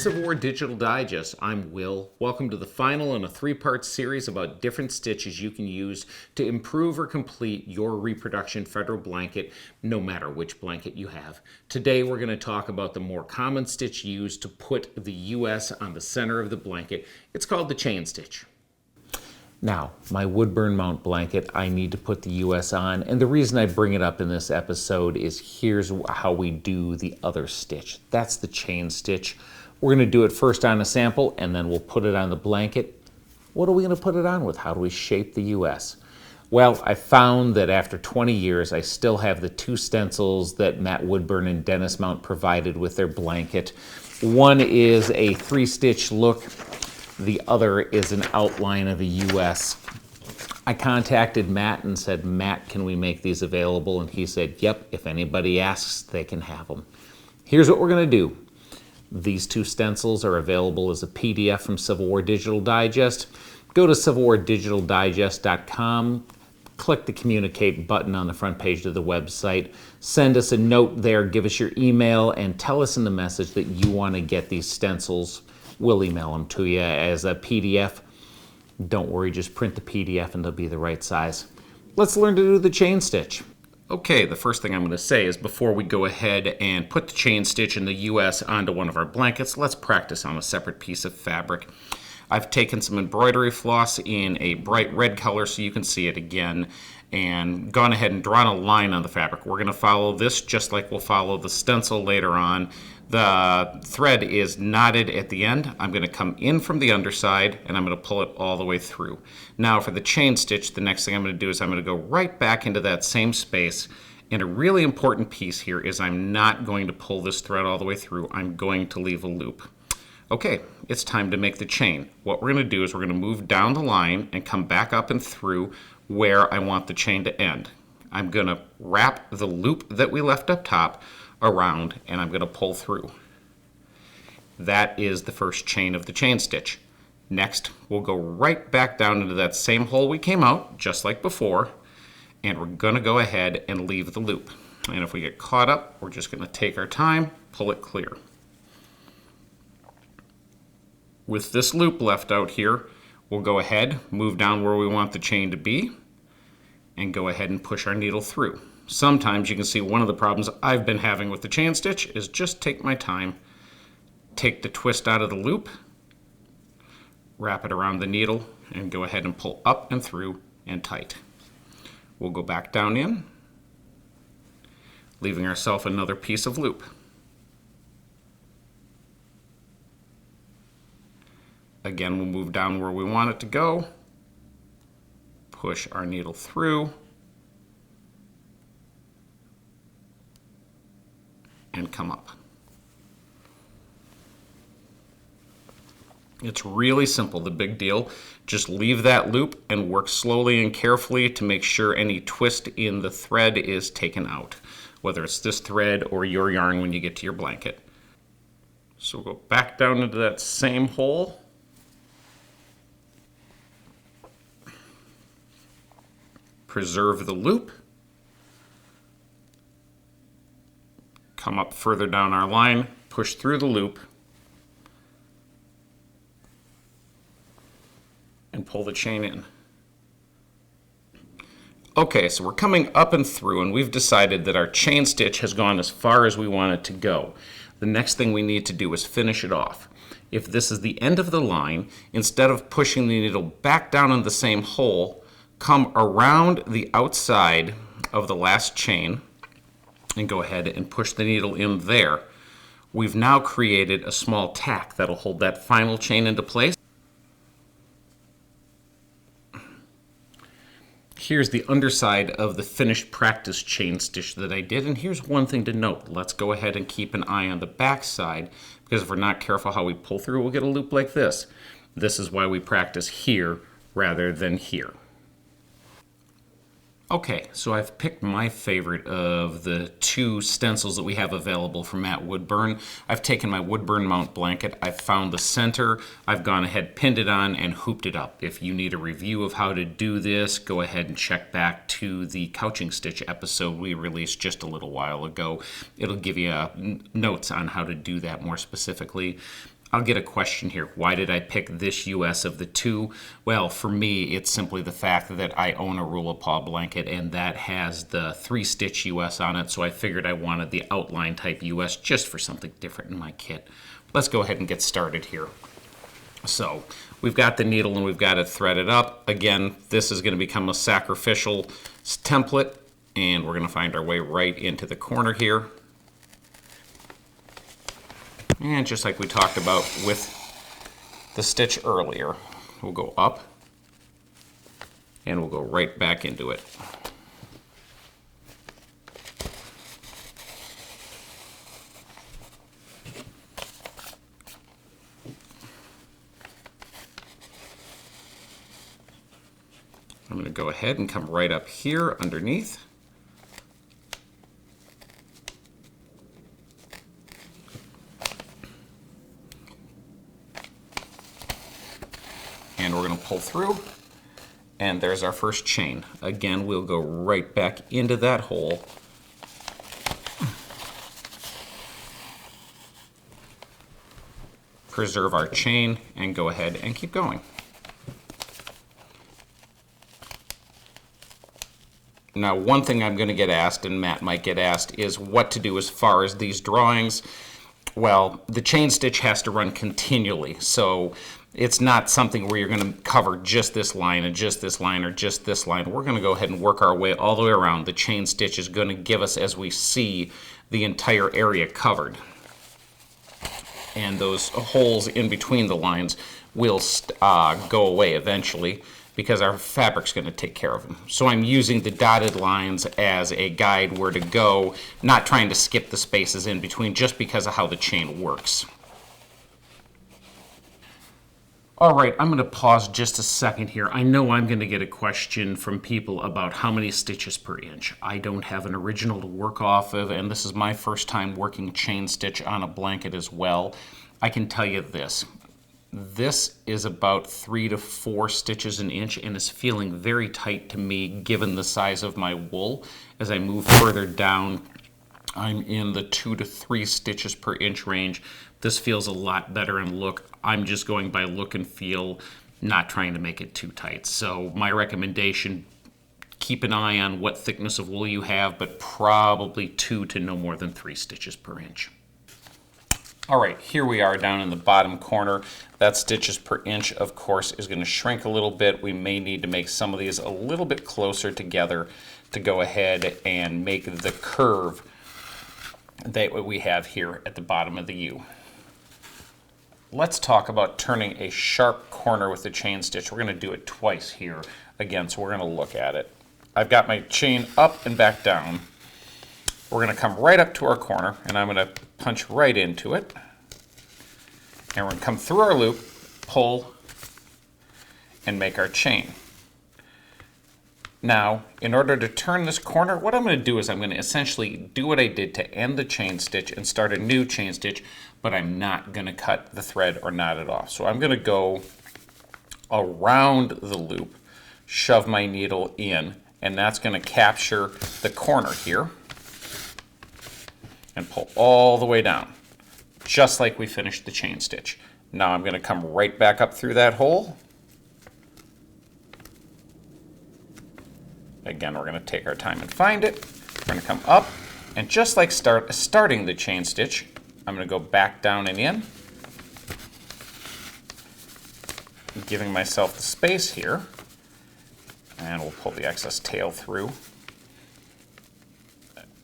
Civil War Digital Digest. I'm Will. Welcome to the final in a three-part series about different stitches you can use to improve or complete your reproduction federal blanket, no matter which blanket you have. Today we're going to talk about the more common stitch used to put the US on the center of the blanket. It's called the chain stitch. Now, my Woodburn Mount blanket, I need to put the US on, and the reason I bring it up in this episode is here's how we do the other stitch. That's the chain stitch. We're going to do it first on a sample, and then we'll put it on the blanket. What are we going to put it on with? How do we shape the US? Well, I found that after 20 years, I still have the two stencils that Matt Woodburn and Dennis Mount provided with their blanket. One is a three-stitch look. The other is an outline of the US. I contacted Matt and said, Matt, can we make these available? And he said, yep, if anybody asks, they can have them. Here's what we're going to do. These two stencils are available as a PDF from Civil War Digital Digest. Go to civilwardigitaldigest.com, click the communicate button on the front page of the website, send us a note there, give us your email, and tell us in the message that you want to get these stencils. We'll email them to you as a PDF. Don't worry, just print the PDF and they'll be the right size. Let's learn to do the chain stitch. Okay, the first thing I'm going to say is before we go ahead and put the chain stitch in the US onto one of our blankets, let's practice on a separate piece of fabric. I've taken some embroidery floss in a bright red color so you can see it again, and gone ahead and drawn a line on the fabric. We're going to follow this just like we'll follow the stencil later on. The thread is knotted at the end. I'm going to come in from the underside and I'm going to pull it all the way through. Now for the chain stitch, the next thing I'm going to do is I'm going to go right back into that same space. And a really important piece here is I'm not going to pull this thread all the way through. I'm going to leave a loop. Okay, it's time to make the chain. What we're going to do is we're going to move down the line and come back up and through where I want the chain to end. I'm going to wrap the loop that we left up top around and I'm going to pull through. That is the first chain of the chain stitch. Next, we'll go right back down into that same hole we came out, just like before, and we're going to go ahead and leave the loop. And if we get caught up, we're just going to take our time, pull it clear. With this loop left out here, we'll go ahead, move down where we want the chain to be, and go ahead and push our needle through. Sometimes you can see one of the problems I've been having with the chain stitch is just take my time, take the twist out of the loop, wrap it around the needle, and go ahead and pull up and through and tight. We'll go back down in, leaving ourselves another piece of loop. Again, we'll move down where we want it to go, push our needle through, and come up. It's really simple. The big deal, just leave that loop and work slowly and carefully to make sure any twist in the thread is taken out, whether it's this thread or your yarn when you get to your blanket. So we'll go back down into that same hole. Preserve the loop. Come up further down our line, push through the loop, and pull the chain in. Okay, so we're coming up and through, and we've decided that our chain stitch has gone as far as we want it to go. The next thing we need to do is finish it off. If this is the end of the line, instead of pushing the needle back down in the same hole, come around the outside of the last chain, and go ahead and push the needle in there. We've now created a small tack that'll hold that final chain into place. Here's the underside of the finished practice chain stitch that I did, and here's one thing to note. Let's go ahead and keep an eye on the back side, because if we're not careful how we pull through, we'll get a loop like this. This is why we practice here rather than here. Okay, so I've picked my favorite of the two stencils that we have available from Matt Woodburn. I've taken my Woodburn Mount blanket, I've found the center, I've gone ahead, pinned it on, and hooped it up. If you need a review of how to do this, go ahead and check back to the couching stitch episode we released just a little while ago. It'll give you notes on how to do that more specifically. I'll get a question here. Why did I pick this US of the two? Well, for me, it's simply the fact that I own a Rule of Paw blanket, and that has the 3-stitch US on it, so I figured I wanted the outline type US just for something different in my kit. Let's go ahead and get started here. So we've got the needle and we've got it threaded up. Again, this is going to become a sacrificial template, and we're going to find our way right into the corner here. And just like we talked about with the stitch earlier, we'll go up and we'll go right back into it. I'm going to go ahead and come right up here underneath. And we're going to pull through, and there's our first chain. Again, we'll go right back into that hole. Preserve our chain and go ahead and keep going. Now, one thing I'm going to get asked, and Matt might get asked, is what to do as far as these drawings. Well, the chain stitch has to run continually, so it's not something where you're going to cover just this line and just this line or just this line. We're going to go ahead and work our way all the way around. The chain stitch is going to give us, as we see, the entire area covered. And those holes in between the lines will go away eventually, because our fabric's going to take care of them. So I'm using the dotted lines as a guide where to go, not trying to skip the spaces in between just because of how the chain works. All right, I'm going to pause just a second here. I know I'm going to get a question from people about how many stitches per inch. I don't have an original to work off of, and this is my first time working chain stitch on a blanket as well. I can tell you this. This is about 3 to 4 stitches an inch and is feeling very tight to me given the size of my wool. As I move further down, I'm in the 2 to 3 stitches per inch range. This feels a lot better in look. I'm just going by look and feel, not trying to make it too tight. So my recommendation, keep an eye on what thickness of wool you have, but probably 2 to no more than 3 stitches per inch. All right, here we are down in the bottom corner. That stitches per inch, of course, is going to shrink a little bit. We may need to make some of these a little bit closer together to go ahead and make the curve that we have here at the bottom of the U. Let's talk about turning a sharp corner with the chain stitch. We're going to do it twice here again, so we're going to look at it. I've got my chain up and back down. We're going to come right up to our corner, and I'm going to punch right into it. And we're going to come through our loop, pull, and make our chain. Now, in order to turn this corner, what I'm going to do is I'm going to essentially do what I did to end the chain stitch and start a new chain stitch, but I'm not going to cut the thread or knot it off. So I'm going to go around the loop, shove my needle in, and that's going to capture the corner here and pull all the way down, just like we finished the chain stitch. Now I'm going to come right back up through that hole. Again, we're going to take our time and find it. We're going to come up, and just like starting the chain stitch, I'm going to go back down and in, giving myself the space here, and we'll pull the excess tail through,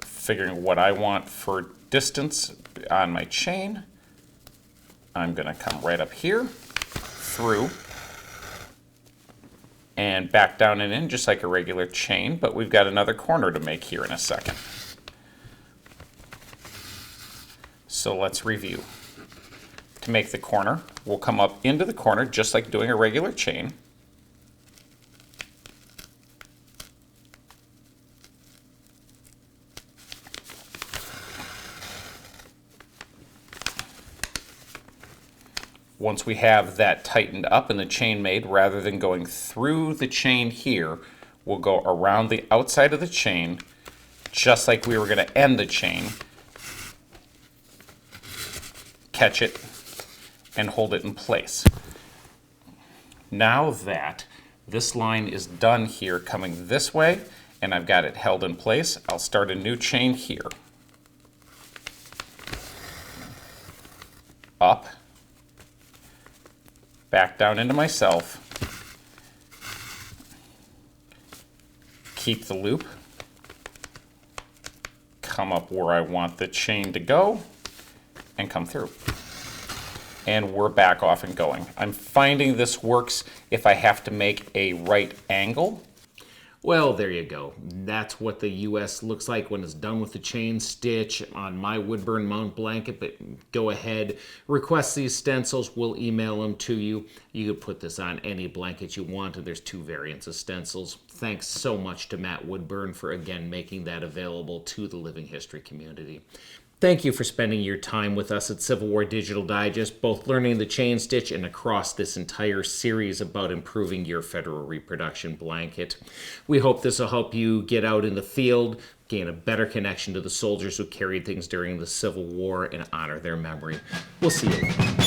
figuring what I want for distance on my chain. I'm going to come right up here, through, and back down and in just like a regular chain, but we've got another corner to make here in a second. So let's review. To make the corner, we'll come up into the corner just like doing a regular chain. Once we have that tightened up and the chain made, rather than going through the chain here, we'll go around the outside of the chain, just like we were going to end the chain, catch it, and hold it in place. Now that this line is done here coming this way, and I've got it held in place, I'll start a new chain here. Up, back down into myself, keep the loop, come up where I want the chain to go, and come through. And we're back off and going. I'm finding this works if I have to make a right angle. Well, there you go. That's what the US looks like when it's done with the chain stitch on my Woodburn Mount blanket. But go ahead, request these stencils. We'll email them to you. You can put this on any blanket you want, and there's 2 variants of stencils. Thanks so much to Matt Woodburn for, again, making that available to the living history community. Thank you for spending your time with us at Civil War Digital Digest, both learning the chain stitch and across this entire series about improving your federal reproduction blanket. We hope this will help you get out in the field, gain a better connection to the soldiers who carried things during the Civil War, and honor their memory. We'll see you.